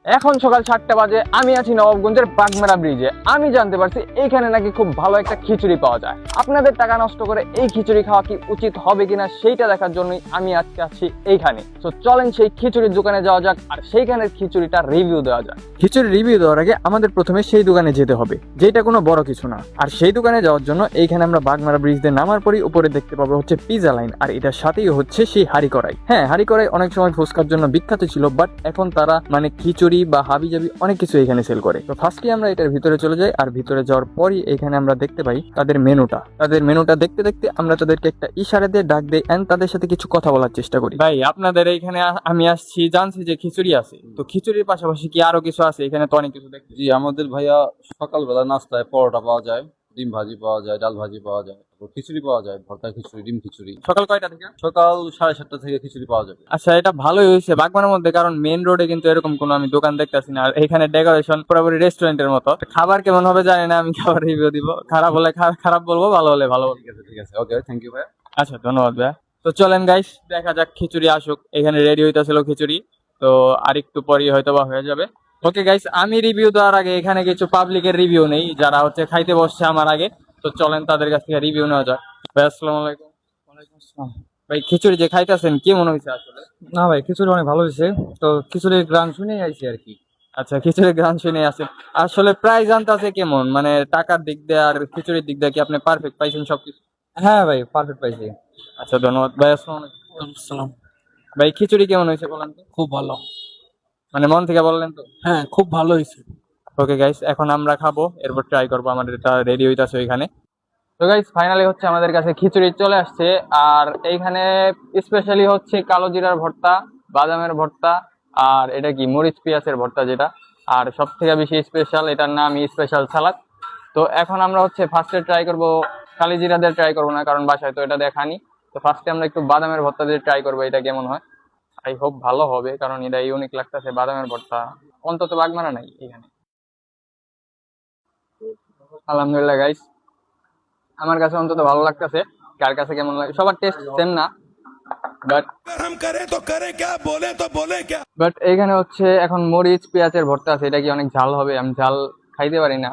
এখন সকাল 7টা বাজে, আমি আছি নবাবগঞ্জের বাগমারা ব্রিজে। আমি জানতে পারছি এখানে নাকি খুব ভালো একটা খিচুড়ি পাওয়া যায়। আপনাদের টাকা নষ্ট করে এই খিচুড়ি খাওয়া কি উচিত হবে কিনা সেইটা দেখার জন্যই আমি আজকে আছি এইখানে। তো চলেন সেই খিচুড়ির দোকানে যাওয়া যাক আর সেইখানের খিচুড়িটা রিভিউ দেওয়া যাক। খিচুড়ি রিভিউ দেওয়ার আগে আমাদের প্রথমে সেই দোকানে যেতে হবে, যেটা কোনো বড় কিছু না। আর সেই দোকানে যাওয়ার জন্য এইখানে আমরা বাগমারা ব্রিজ দিয়ে নামার পরই উপরে দেখতে পাবো হচ্ছে পিজা লাইন, আর এটার সাথেই হচ্ছে সেই হাড়ি কড়াই। হ্যাঁ, হাড়ি কড়াই অনেক সময় ফুচকার জন্য বিখ্যাত ছিল, বাট এখন তারা মানে খিচুড়ি বা হাবিজাবি অনেক কিছু এখানে সেল করে। তো ফার্স্টে আমরা এটার ভিতরে চলে যাই, আর ভিতরে যাওয়ার পরই এখানে আমরা দেখতে পাই তাদের মেনুটা দেখতে দেখতে আমরা তাদেরকে একটা ইশারা দিয়ে ডাক দেই এন্ড তাদের সাথে কিছু কথা বলার চেষ্টা করি। ভাই, আপনাদের এইখানে আমি আসছি, জানছি যে খিচুড়ি আছে, তো খিচুড়ির পাশাপাশি কি আরো কিছু আছে? এখানে তো অনেক কিছু দেখছি। জি, আমাদের ভাইয়া সকালবেলা নাস্তায় পরোটা পাওয়া যায়, ডিম ভাজি পাওয়া যায়, ডাল ভাজি পাওয়া যায়, তারপর খিচুড়ি পাওয়া যায়, ভর্তা খিচুড়ি, ডিম খিচুড়ি। সকাল কয়টা থেকে? সকাল 7:30 থেকে খিচুড়ি পাওয়া যাবে। আচ্ছা, এটা ভালোই হয়েছে বাগমানের মধ্যে, কারণ মেইন রোডে কিন্তু এরকম কোনো আমি দোকান দেখতেছি না। আর এখানে ডেকোরেশন পুরোপুরি রেস্টুরেন্টের মতো। খাবার কেমন হবে জানি না, আমি খাবার রিভিউ দিব। খারাপ হলে খারাপ বলবো, ভালো হলে ভালো বলবো। ঠিক আছে, ওকে, থ্যাংক ইউ ভাইয়া। আচ্ছা, ধন্যবাদ ভাইয়া। তো চলেন গাইস, দেখা যাক খিচুড়ি আসুক। এখানে রেডি হইতাছিল খিচুড়ি, তো আরেকটু পরই হয়তো বা হয়ে যাবে। ওকে গাইস, আমি রিভিউ দেওয়ার আগে এখানে কিছু পাবলিকের রিভিউ নেই, যারা হচ্ছে খাইতে বসছে আমার আগে। তো চলেন তাদের কাছ থেকে রিভিউ নেওয়া যাক। ভাই, আসসালামু আলাইকুম। ওয়ালাইকুম আসসালাম। ভাই, খিচুড়ি যে খাইতেছেন কি মনে হয়েছে আসলে? না ভাই, খিচুড়ি অনেক ভালো হয়েছে। তো খিচুড়ির গ্রাম শুনেই আইছি আর কি। আচ্ছা, খিচুড়ির গান শুনে আছে। আসলে প্রাইস জানতে আছে কেমন, মানে টাকার দিক দিয়ে আর খিচুড়ির দিক দিয়ে কি আপনি পারফেক্ট পাইছেন সবকিছু? হ্যাঁ ভাই, পারফেক্ট পাইছি। আচ্ছা, ধন্যবাদ ভাই। আসসালামু আলাইকুম। আসসালাম। ভাই, খিচুড়ি কেমন হয়েছে বলেন তো? খুব ভালো। মানে মন থেকে বললেন তো? হ্যাঁ, খুব ভালো হয়েছে। ওকে গাইস, এখন আমরা খাবো, এরপর ট্রাই করবো। আমাদের এটা রেডি হইতাছে ওইখানে। তো গাইস, ফাইনালি হচ্ছে আমাদের কাছে খিচুড়ি চলে আসছে। আর এইখানে স্পেশালি হচ্ছে কালো জিরার ভর্তা, বাদামের ভর্তা, আর এটা কি মরিচ পেঁয়াজের ভর্তা যেটা। আর সব থেকে বেশি স্পেশাল, এটার নাম স্পেশাল সালাদ। তো এখন আমরা হচ্ছে ফার্স্টে ট্রাই করবো, কালি জিরা দিয়ে ট্রাই করবো না, কারণ বাসায় তো এটা দেখানি। তো ফার্স্টে আমরা একটু বাদামের ভর্তা দিয়ে ট্রাই করবো, এটা কেমন হয়। আই হোপ ভালো হবে, কারণ এটা ইউনিক লাগতেছে। বাদামের ভর্তা অন্তত বাগমারা নাই এখানে। আলহামদুলিল্লাহ গাইস, আমার কাছে অন্তত ভালো লাগতেছে। কার কাছে কেমন লাগে, সবার টেস্ট সেম না, বাট বাট এইখানে হচ্ছে এখন মরিচ পেঁয়াজের ভর্তা আছে। এটা কি অনেক ঝাল হবে? আমি ঝাল খাইতে পারি না,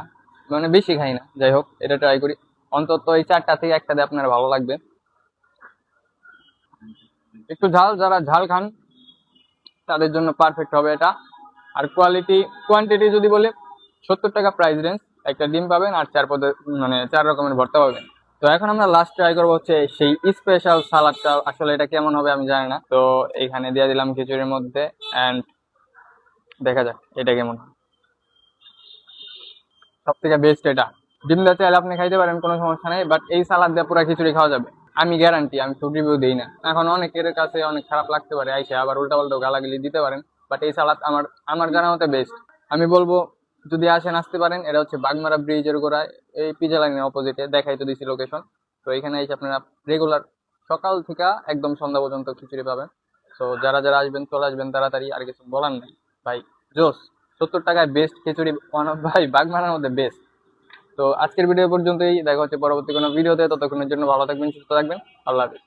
মানে বেশি খাই না। যাই হোক, এটা ট্রাই করি। অন্তত এই 4টা থেকে একটা দিয়ে আপনার ভালো লাগবে। একটু ঝাল, যারা ঝাল খান তাদের জন্য পারফেক্ট হবে এটা। আর কোয়ান্টিটি যদি বলে, 70 টাকা প্রাইস রেঞ্জ। একটা ডিম পাবেন আর 4 রকমের ভর্তা পাবেন। তো এখন আমরা লাস্ট ট্রাই করবো হচ্ছে সেই স্পেশাল সালাদটা। আসলে এটা কেমন হবে আমি জানি না, তো এইখানে দিয়ে দিলাম খিচুড়ির মধ্যে এন্ড দেখা যাক এটা কেমন। সব থেকে বেস্ট এটা। ডিম দিয়ে চাইলে আপনি খাইতে পারেন, কোনো সমস্যা নেই, বাট এই সালাদ দিয়ে পুরো খিচুড়ি খাওয়া যাবে। আমি গ্যারান্টি, আমি ফুড রিভিউ দিই না। এখন অনেকের কাছে অনেক খারাপ লাগতে পারে, আইসে আবার উল্টাপাল্টা গালাগালি দিতে পারেন, বাট এই সালাদ আমার জানা মতে বেস্ট। আমি বলবো যদি আসেন, আসতে পারেন। এটা হচ্ছে বাগমারা ব্রিজের গোড়ায়, এই পিজা লাইনের অপোজিটে। দেখাই তো দিছি লোকেশন। তো এখানে এসে আপনারা রেগুলার সকাল থেকে একদম সন্ধ্যা পর্যন্ত খিচুড়ি পাবেন। তো যারা যারা আসবেন চলে আসবেন তাড়াতাড়ি, আর কিছু বলার নেই ভাই। জোস, 70 টাকায় বেস্ট খিচুড়ি ভাই, বাগমারার মধ্যে বেস্ট। তো আজকের ভিডিও পর্যন্তই, দেখা হচ্ছে পরবর্তী কোনো ভিডিওতে। ততক্ষণের জন্য ভালো থাকবেন, সুস্থ থাকবেন। আল্লাহ হাফেজ।